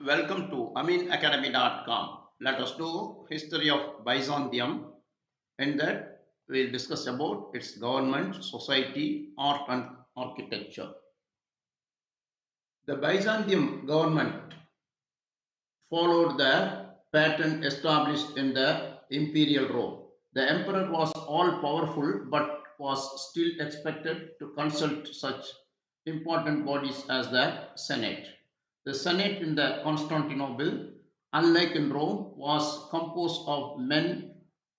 Welcome to aminacademy.com. Let us do history of Byzantium. In that, we'll discuss about its government, society, art, and architecture. The Byzantium government followed the pattern established in the imperial Rome. The emperor was all powerful but was still expected to consult such important bodies as the Senate. The Senate in the Constantinople, unlike in Rome, was composed of men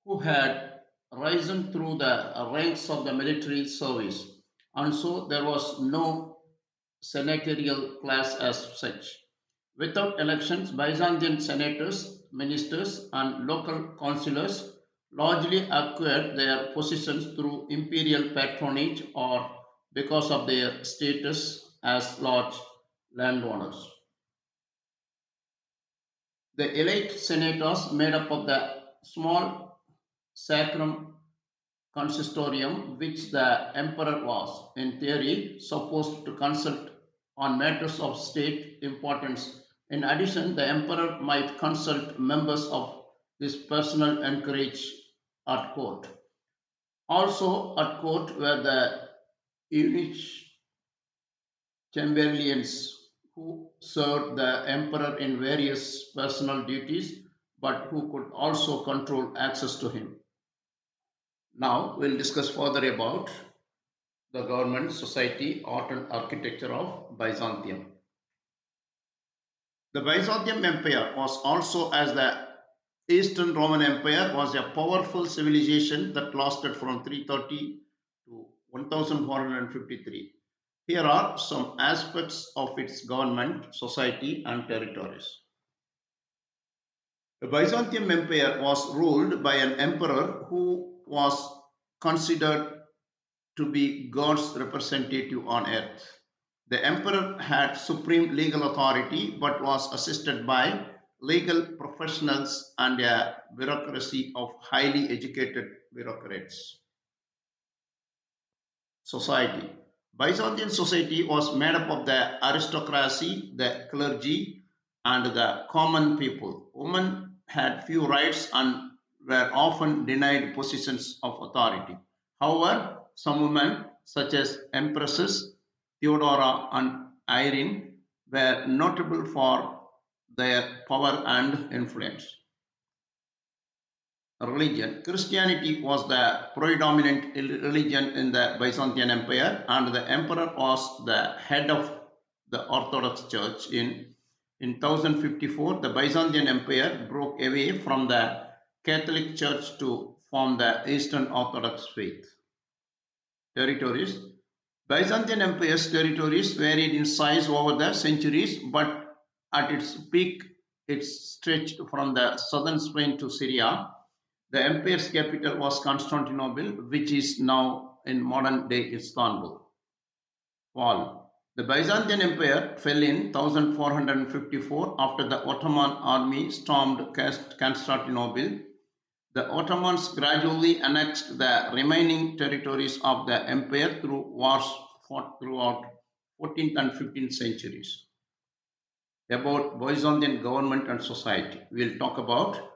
who had risen through the ranks of the military service, and so there was no senatorial class as such. Without elections, Byzantine senators, ministers, and local councillors largely acquired their positions through imperial patronage or because of their status as large landowners. The elite senators, made up of the small sacrum consistorium, which the emperor was, in theory, supposed to consult on matters of state importance. In addition, the emperor might consult members of his personal entourage at court. Also, at court were the eunuch chamberlains who served the emperor in various personal duties but who could also control access to him. Now, we'll discuss further about the government, society, art, and architecture of Byzantium. The Byzantium Empire was also, as the Eastern Roman Empire, was a powerful civilization that lasted from 330 to 1453. Here are some aspects of its government, society, and territories. The Byzantium Empire was ruled by an emperor who was considered to be God's representative on earth. The emperor had supreme legal authority but was assisted by legal professionals and a bureaucracy of highly educated bureaucrats. Society. Byzantine society was made up of the aristocracy, the clergy, and the common people. Women had few rights and were often denied positions of authority. However, some women, such as empresses Theodora and Irene, were notable for their power and influence. Religion. Christianity was the predominant religion in the Byzantine Empire, and the emperor was the head of the Orthodox Church. In 1054, the Byzantine Empire broke away from the Catholic Church to form the Eastern Orthodox faith. Territories. Byzantine Empire's territories varied in size over the centuries, but at its peak, it stretched from the southern Spain to Syria. The empire's capital was Constantinople, which is now in modern day Istanbul. Fall. The Byzantine Empire fell in 1454 after the Ottoman army stormed Constantinople. The Ottomans gradually annexed the remaining territories of the empire through wars fought throughout 14th and 15th centuries. About Byzantine government and society, we'll talk about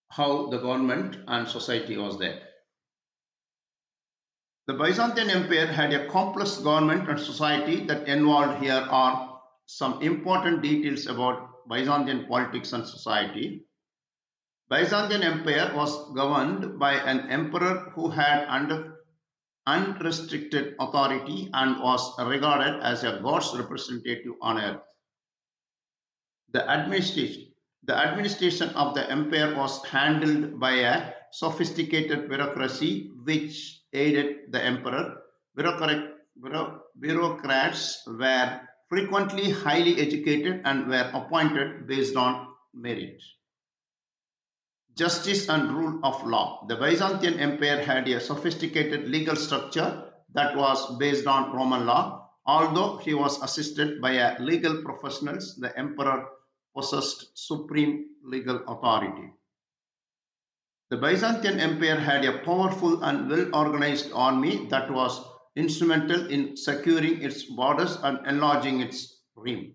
how the government and society was there. The Byzantine Empire had a complex government and society that involved. Here are some important details about Byzantine politics and society. Byzantine Empire was governed by an emperor who had unrestricted authority and was regarded as a god's representative on earth. The administration, the administration of the empire was handled by a sophisticated bureaucracy which aided the emperor. Bureaucrats were frequently highly educated and were appointed based on merit. Justice and rule of law. The Byzantine Empire had a sophisticated legal structure that was based on Roman law. Although he was assisted by a legal professionals, the emperor possessed supreme legal authority. The Byzantine Empire had a powerful and well organized army that was instrumental in securing its borders and enlarging its realm.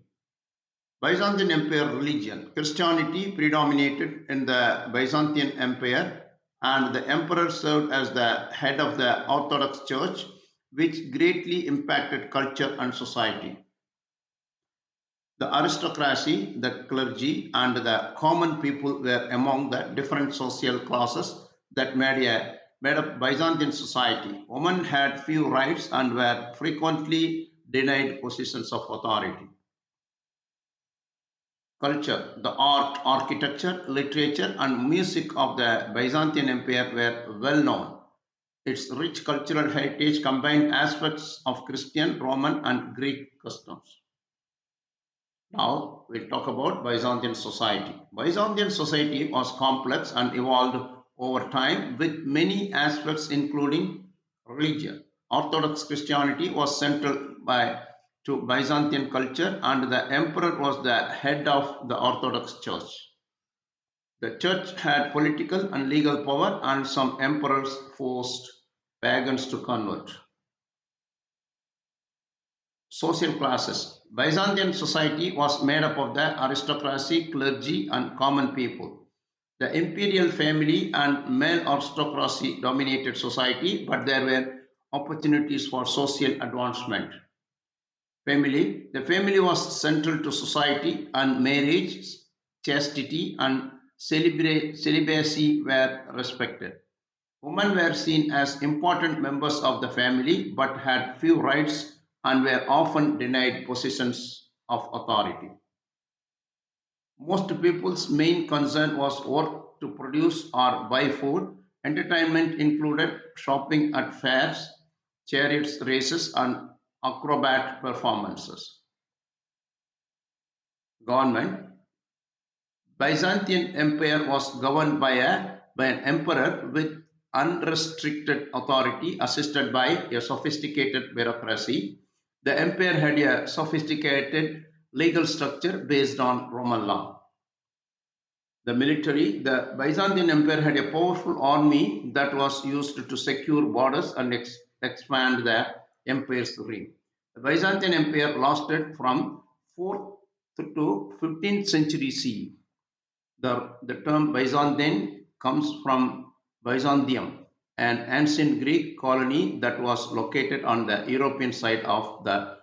Byzantine Empire religion. Christianity predominated in the Byzantine Empire, and the emperor served as the head of the Orthodox Church, which greatly impacted culture and society. The aristocracy, the clergy, and the common people were among the different social classes that made up Byzantine society. Women had few rights and were frequently denied positions of authority. Culture, the art, architecture, literature, and music of the Byzantine Empire were well known. Its rich cultural heritage combined aspects of Christian, Roman, and Greek customs. Now we'll talk about Byzantine society. Byzantine society was complex and evolved over time with many aspects including religion. Orthodox Christianity was central to Byzantine culture, and the emperor was the head of the Orthodox Church. The church had political and legal power, and some emperors forced pagans to convert. Social classes. Byzantine society was made up of the aristocracy, clergy, and common people. The imperial family and male aristocracy dominated society, but there were opportunities for social advancement. Family. The family was central to society, and marriage, chastity, and celibacy were respected. Women were seen as important members of the family but had few rights and were often denied positions of authority. Most people's main concern was work to produce or buy food. Entertainment included shopping at fairs, chariots races, and acrobat performances. Government. Byzantine Empire was governed by an emperor with unrestricted authority assisted by a sophisticated bureaucracy. The empire had a sophisticated legal structure based on Roman law. The military, the Byzantine Empire had a powerful army that was used to secure borders and expand the empire's reign. The Byzantine Empire lasted from 4th to 15th century CE. The term Byzantine comes from Byzantium, an ancient Greek colony that was located on the European side of the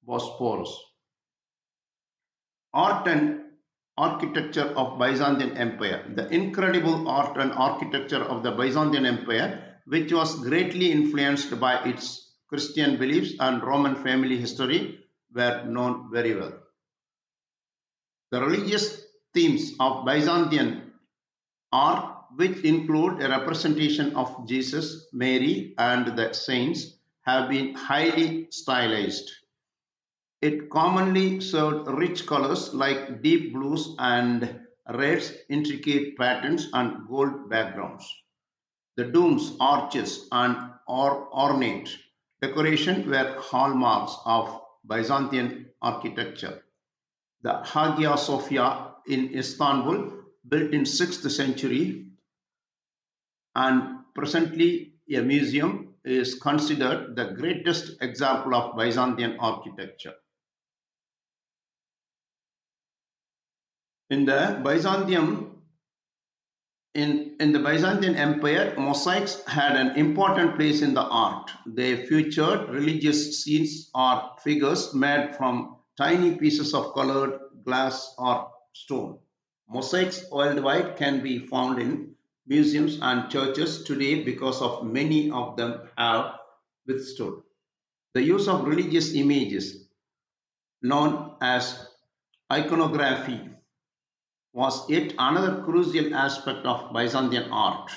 Bosphorus. Art and architecture of Byzantine Empire. The incredible art and architecture of the Byzantine Empire, which was greatly influenced by its Christian beliefs and Roman family history, were known very well. The religious themes of Byzantine art, which include a representation of Jesus, Mary, and the saints, have been highly stylized. It commonly served rich colors like deep blues and reds, intricate patterns, and gold backgrounds. The domes, arches, and ornate decoration were hallmarks of Byzantine architecture. The Hagia Sophia in Istanbul, built in 6th century and presently a museum, is considered the greatest example of Byzantine architecture. In the Byzantium, in the Byzantine Empire, mosaics had an important place in the art. They featured religious scenes or figures made from tiny pieces of colored glass or stone. Mosaics worldwide can be found in museums and churches today because of many of them have withstood. The use of religious images, known as iconography, was yet another crucial aspect of Byzantine art.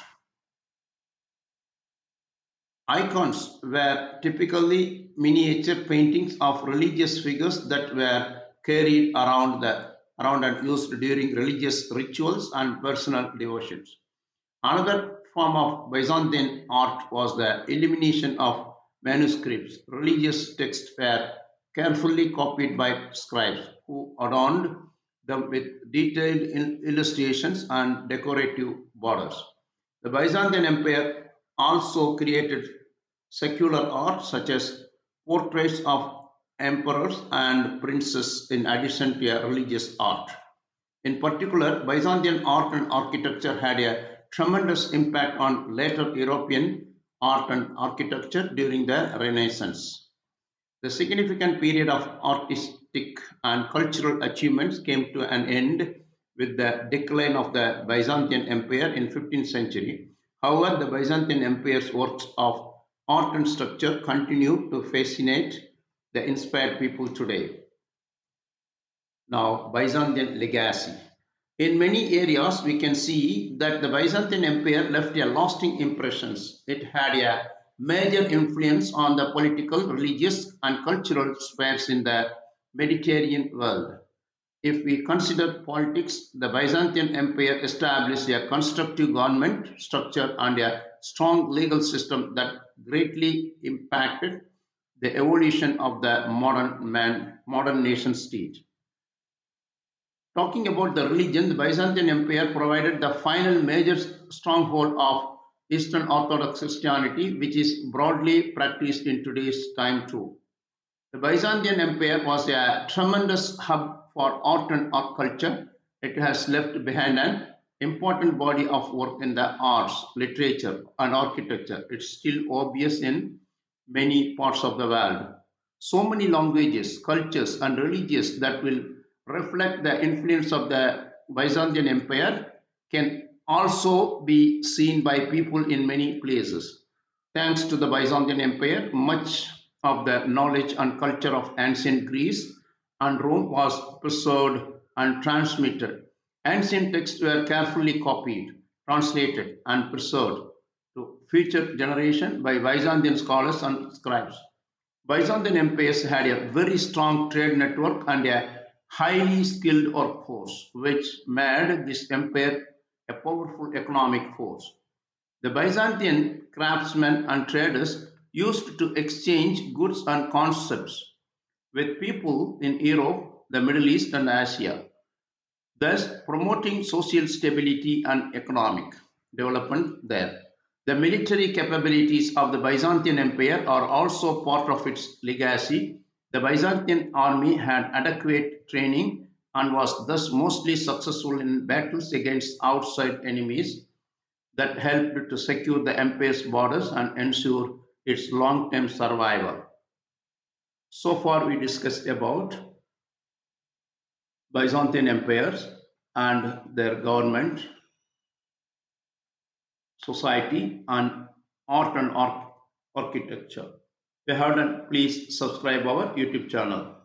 Icons were typically miniature paintings of religious figures that were carried around and used during religious rituals and personal devotions. Another form of Byzantine art was the illumination of manuscripts. Religious texts were carefully copied by scribes who adorned them with detailed illustrations and decorative borders. The Byzantine Empire also created secular art such as portraits of emperors and princes in addition to a religious art. In particular, Byzantine art and architecture had a tremendous impact on later European art and architecture during the Renaissance. The significant period of artistic and cultural achievements came to an end with the decline of the Byzantine Empire in 15th century. However, the Byzantine Empire's works of art and structure continue to fascinate the inspired people today. Now, Byzantine legacy. In many areas, we can see that the Byzantine Empire left a lasting impressions. It had a major influence on the political, religious, and cultural spheres in the Mediterranean world. If we consider politics, the Byzantine Empire established a constructive government structure and a strong legal system that greatly impacted the evolution of the modern nation state. Talking about the religion, the Byzantine Empire provided the final major stronghold of Eastern Orthodox Christianity, which is broadly practiced in today's time too. The Byzantine Empire was a tremendous hub for art and art culture. It has left behind an important body of work in the arts, literature, and architecture. It's still obvious in many parts of the world. So many languages, cultures, and religions that will reflect the influence of the Byzantine Empire can also be seen by people in many places. Thanks to the Byzantine Empire, much of the knowledge and culture of ancient Greece and Rome was preserved and transmitted. Ancient texts were carefully copied, translated, and preserved to future generations by Byzantine scholars and scribes. Byzantine empires had a very strong trade network and a highly skilled workforce, which made this empire a powerful economic force. The Byzantine craftsmen and traders used to exchange goods and concepts with people in Europe, the Middle East, and Asia, thus promoting social stability and economic development there. The military capabilities of the Byzantine Empire are also part of its legacy. The Byzantine army had adequate training and was thus mostly successful in battles against outside enemies that helped to secure the empire's borders and ensure its long-term survival. So far, we discussed about Byzantine empires and their government, society, and art and architecture. If you haven't, please subscribe our YouTube channel.